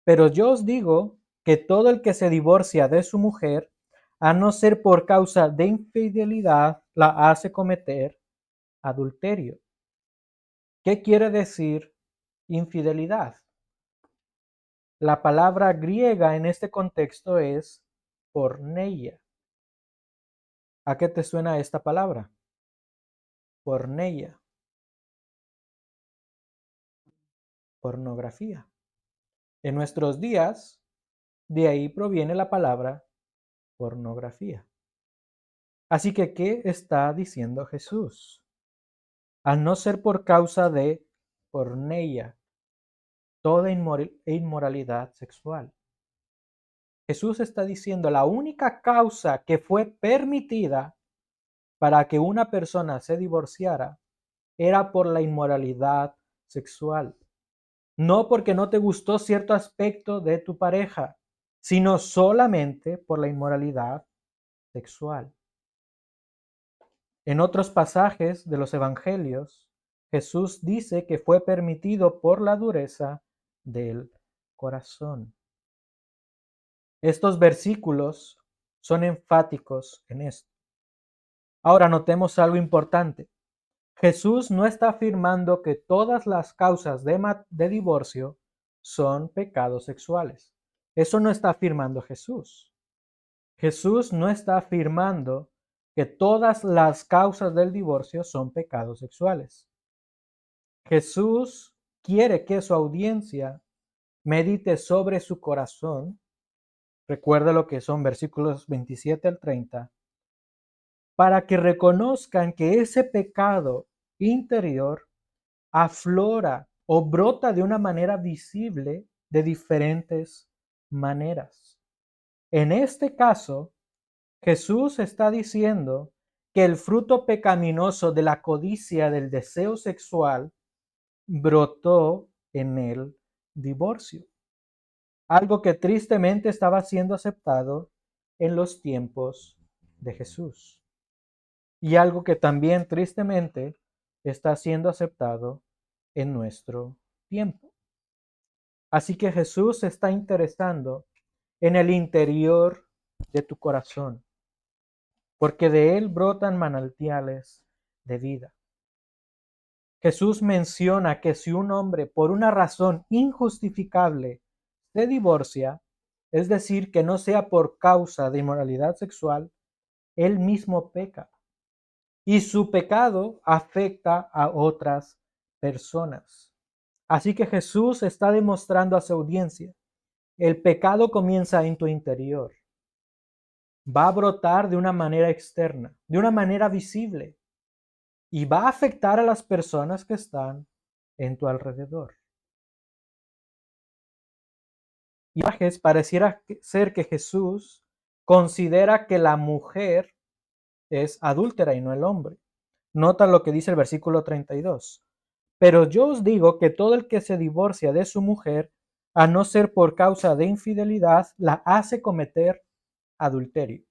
Pero yo os digo que todo el que se divorcia de su mujer, a no ser por causa de infidelidad, la hace cometer adulterio. ¿Qué quiere decir infidelidad? La palabra griega en este contexto es porneia. ¿A qué te suena esta palabra? Porneia. Pornografía. En nuestros días, de ahí proviene la palabra pornografía. Así que, ¿qué está diciendo Jesús? A no ser por causa de porneia, toda inmoralidad sexual. Jesús está diciendo la única causa que fue permitida para que una persona se divorciara era por la inmoralidad sexual. No porque no te gustó cierto aspecto de tu pareja, sino solamente por la inmoralidad sexual. En otros pasajes de los evangelios, Jesús dice que fue permitido por la dureza del corazón. Estos versículos son enfáticos en esto. Ahora notemos algo importante. Jesús no está afirmando que todas las causas de divorcio son pecados sexuales. Eso no está afirmando Jesús. Jesús no está afirmando que todas las causas del divorcio son pecados sexuales. Jesús quiere que su audiencia medite sobre su corazón. Recuerda lo que son versículos 27 al 30, para que reconozcan que ese pecado interior aflora o brota de una manera visible de diferentes maneras. En este caso, Jesús está diciendo que el fruto pecaminoso de la codicia del deseo sexual brotó en el divorcio, algo que tristemente estaba siendo aceptado en los tiempos de Jesús y algo que también tristemente está siendo aceptado en nuestro tiempo. Así que Jesús se está interesando en el interior de tu corazón, porque de él brotan manantiales de vida. Jesús menciona que si un hombre por una razón injustificable se divorcia, es decir, que no sea por causa de inmoralidad sexual, él mismo peca. Y su pecado afecta a otras personas. Así que Jesús está demostrando a su audiencia, el pecado comienza en tu interior. Va a brotar de una manera externa, de una manera visible, y va a afectar a las personas que están en tu alrededor. Y pareciera ser que Jesús considera que la mujer es adúltera y no el hombre. Nota lo que dice el versículo 32. Pero yo os digo que todo el que se divorcia de su mujer, a no ser por causa de infidelidad, la hace cometer adulterio.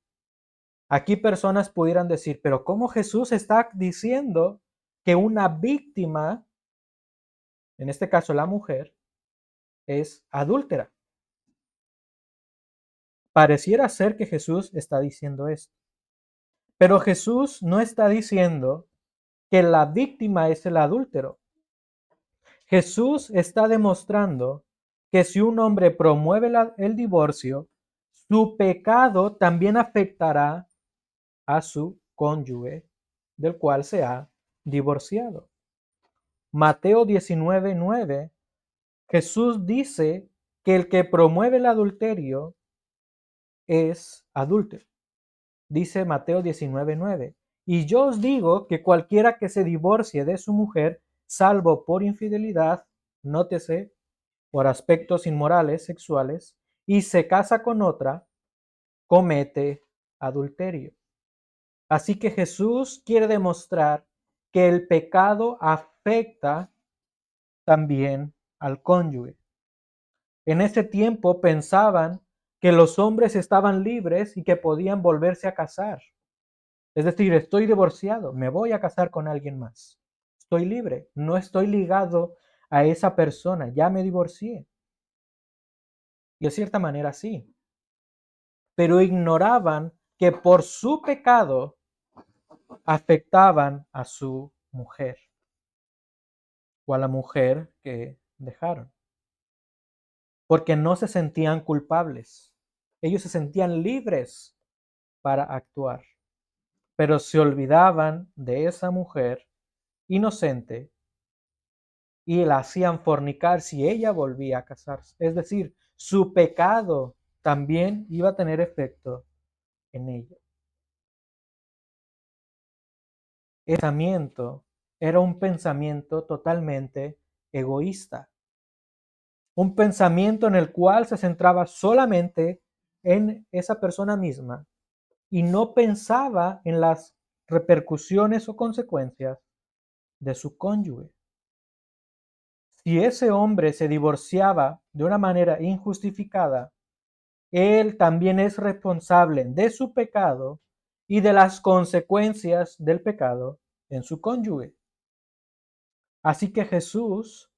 Aquí personas pudieran decir, pero ¿cómo Jesús está diciendo que una víctima, en este caso la mujer, es adúltera? Pareciera ser que Jesús está diciendo esto. Pero Jesús no está diciendo que la víctima es el adúltero. Jesús está demostrando que si un hombre promueve el divorcio, su pecado también afectará a su cónyuge del cual se ha divorciado. Mateo 19:9, Jesús dice que el que promueve el adulterio es adúltero. Dice Mateo 19:9, y yo os digo que cualquiera que se divorcie de su mujer, salvo por infidelidad, nótese, por aspectos inmorales sexuales, y se casa con otra, comete adulterio. Así que Jesús quiere demostrar que el pecado afecta también al cónyuge. En ese tiempo pensaban que los hombres estaban libres y que podían volverse a casar. Es decir, estoy divorciado, me voy a casar con alguien más. Estoy libre, no estoy ligado a esa persona, ya me divorcié. Y de cierta manera sí. Pero ignoraban que por su pecado afectaban a su mujer o a la mujer que dejaron. Porque no se sentían culpables. Ellos se sentían libres para actuar. Pero se olvidaban de esa mujer inocente y la hacían fornicar si ella volvía a casarse. Es decir, su pecado también iba a tener efecto en ella. El pensamiento era un pensamiento totalmente egoísta. Un pensamiento en el cual se centraba solamente en esa persona misma y no pensaba en las repercusiones o consecuencias de su cónyuge. Si ese hombre se divorciaba de una manera injustificada, él también es responsable de su pecado y de las consecuencias del pecado en su cónyuge. Así que Jesús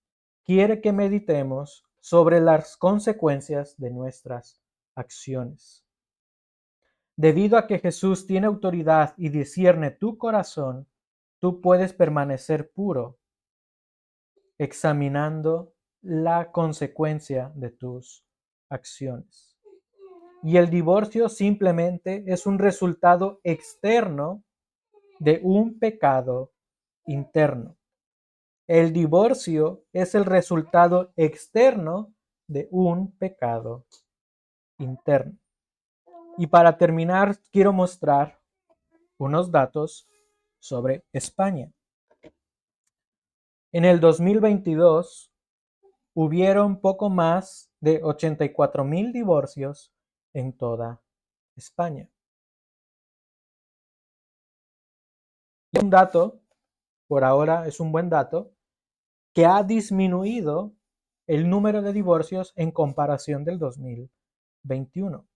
quiere que meditemos sobre las consecuencias de nuestras acciones. Debido a que Jesús tiene autoridad y discierne tu corazón, tú puedes permanecer puro, examinando la consecuencia de tus acciones. Y el divorcio simplemente es un resultado externo de un pecado interno. El divorcio es el resultado externo de un pecado interno. Y para terminar, quiero mostrar unos datos sobre España. En el 2022 hubieron poco más de 84,000 divorcios en toda España. Y un dato, por ahora es un buen dato, que ha disminuido el número de divorcios en comparación del 2021.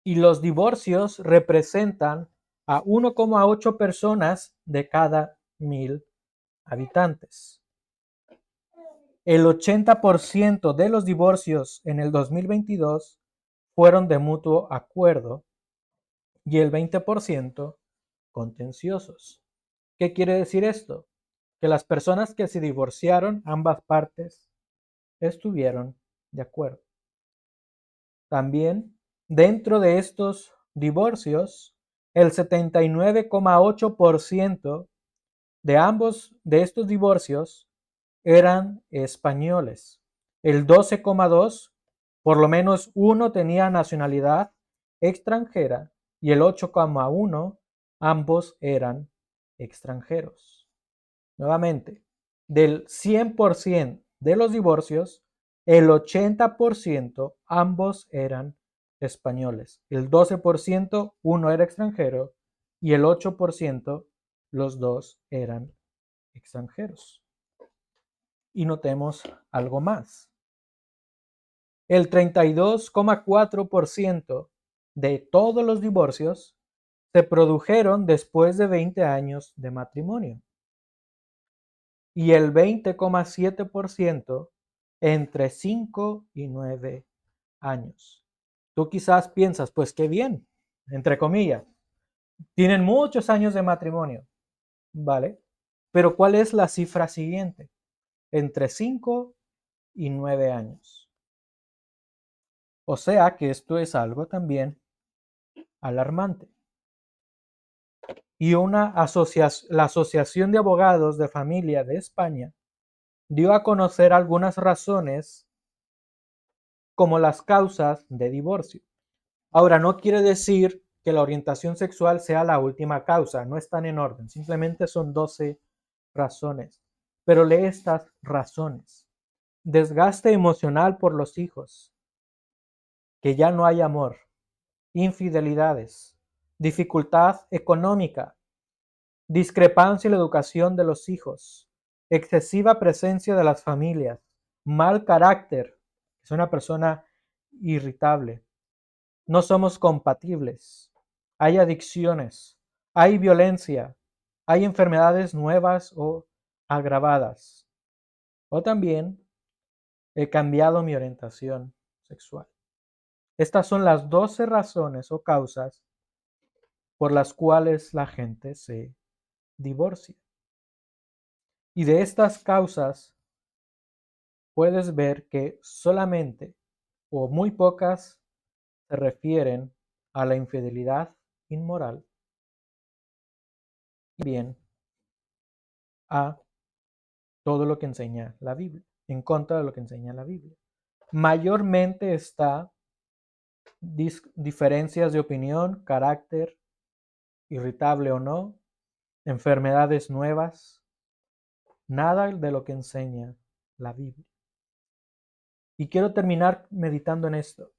Y los divorcios representan a 1,8 personas de cada 1,000 habitantes. El 80% de los divorcios en el 2022 fueron de mutuo acuerdo y el 20% contenciosos. ¿Qué quiere decir esto? Que las personas que se divorciaron, ambas partes, estuvieron de acuerdo. También, dentro de estos divorcios, el 79,8% de estos divorcios eran españoles. El 12,2%, por lo menos uno tenía nacionalidad extranjera y el 8,1%, ambos eran extranjeros. Nuevamente, del 100% de los divorcios, el 80% ambos eran españoles. El 12% uno era extranjero y el 8% los dos eran extranjeros. Y notemos algo más. El 32,4% de todos los divorcios se produjeron después de 20 años de matrimonio y el 20,7% entre 5 y 9 años. Tú quizás piensas, pues qué bien, entre comillas, tienen muchos años de matrimonio, ¿vale? Pero ¿cuál es la cifra siguiente? Entre 5 y 9 años. O sea que esto es algo también alarmante. Y la Asociación de Abogados de Familia de España dio a conocer algunas razones como las causas de divorcio. Ahora, no quiere decir que la orientación sexual sea la última causa, no están en orden, simplemente son 12 razones. Pero lee estas razones. Desgaste emocional por los hijos, que ya no hay amor, infidelidades, dificultad económica, discrepancia en la educación de los hijos, excesiva presencia de las familias, mal carácter, es una persona irritable, no somos compatibles, hay adicciones, hay violencia, hay enfermedades nuevas o agravadas, o también he cambiado mi orientación sexual. Estas son las 12 razones o causas por las cuales la gente se divorcia. Y de estas causas puedes ver que solamente o muy pocas se refieren a la infidelidad inmoral y bien a todo lo que enseña la Biblia, en contra de lo que enseña la Biblia. Mayormente está diferencias de opinión, carácter, irritable o no, enfermedades nuevas, nada de lo que enseña la Biblia. Y quiero terminar meditando en esto.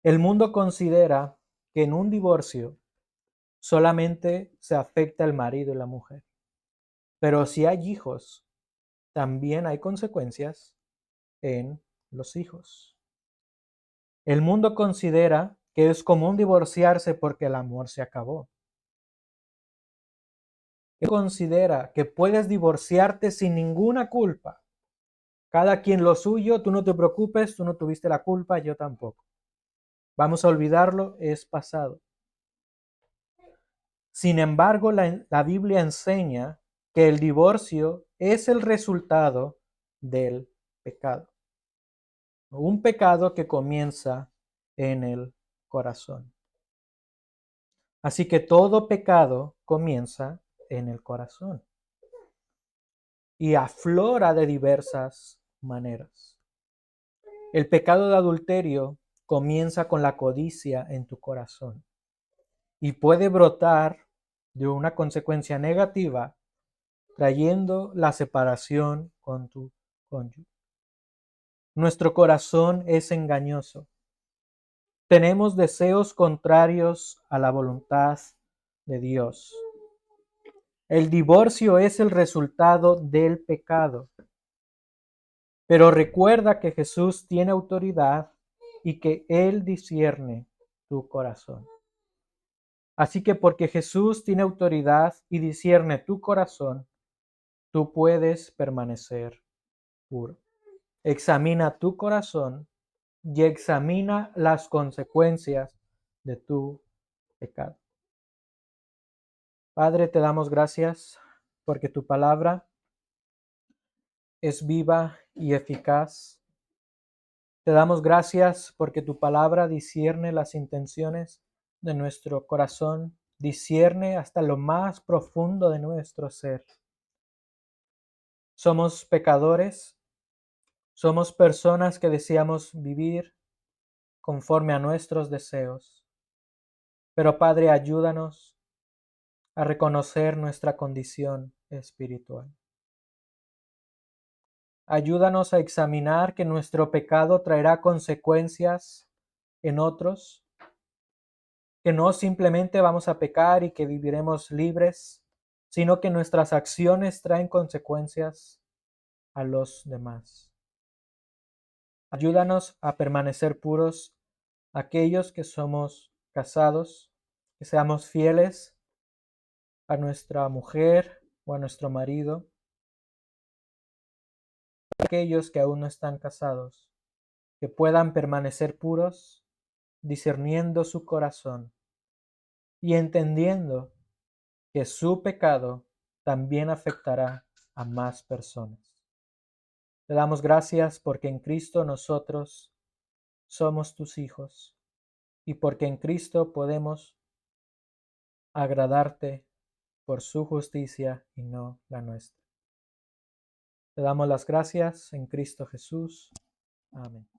El mundo considera que en un divorcio solamente se afecta el marido y la mujer. Pero si hay hijos, también hay consecuencias en los hijos. El mundo considera que es común divorciarse porque el amor se acabó. Considera que puedes divorciarte sin ninguna culpa. Cada quien lo suyo, tú no te preocupes, tú no tuviste la culpa, yo tampoco. Vamos a olvidarlo, es pasado. Sin embargo, la Biblia enseña que el divorcio es el resultado del pecado. Un pecado que comienza en el corazón. Así que todo pecado comienza en el corazón y aflora de diversas maneras. El pecado de adulterio comienza con la codicia en tu corazón y puede brotar de una consecuencia negativa trayendo la separación con tu cónyuge. Nuestro corazón es engañoso. Tenemos deseos contrarios a la voluntad de Dios. El divorcio es el resultado del pecado. Pero recuerda que Jesús tiene autoridad y que Él discierne tu corazón. Así que porque Jesús tiene autoridad y discierne tu corazón, tú puedes permanecer puro. Examina tu corazón y examina las consecuencias de tu pecado. Padre, te damos gracias porque tu palabra es viva y eficaz. Te damos gracias porque tu palabra discierne las intenciones de nuestro corazón, discierne hasta lo más profundo de nuestro ser. Somos pecadores, somos personas que deseamos vivir conforme a nuestros deseos. Pero Padre, ayúdanos a reconocer nuestra condición espiritual. Ayúdanos a examinar que nuestro pecado traerá consecuencias en otros, que no simplemente vamos a pecar y que viviremos libres, sino que nuestras acciones traen consecuencias a los demás. Ayúdanos a permanecer puros aquellos que somos casados, que seamos fieles a nuestra mujer o a nuestro marido, aquellos que aún no están casados, que puedan permanecer puros, discerniendo su corazón y entendiendo que su pecado también afectará a más personas. Te damos gracias porque en Cristo nosotros somos tus hijos y porque en Cristo podemos agradarte por su justicia y no la nuestra. Te damos las gracias en Cristo Jesús. Amén.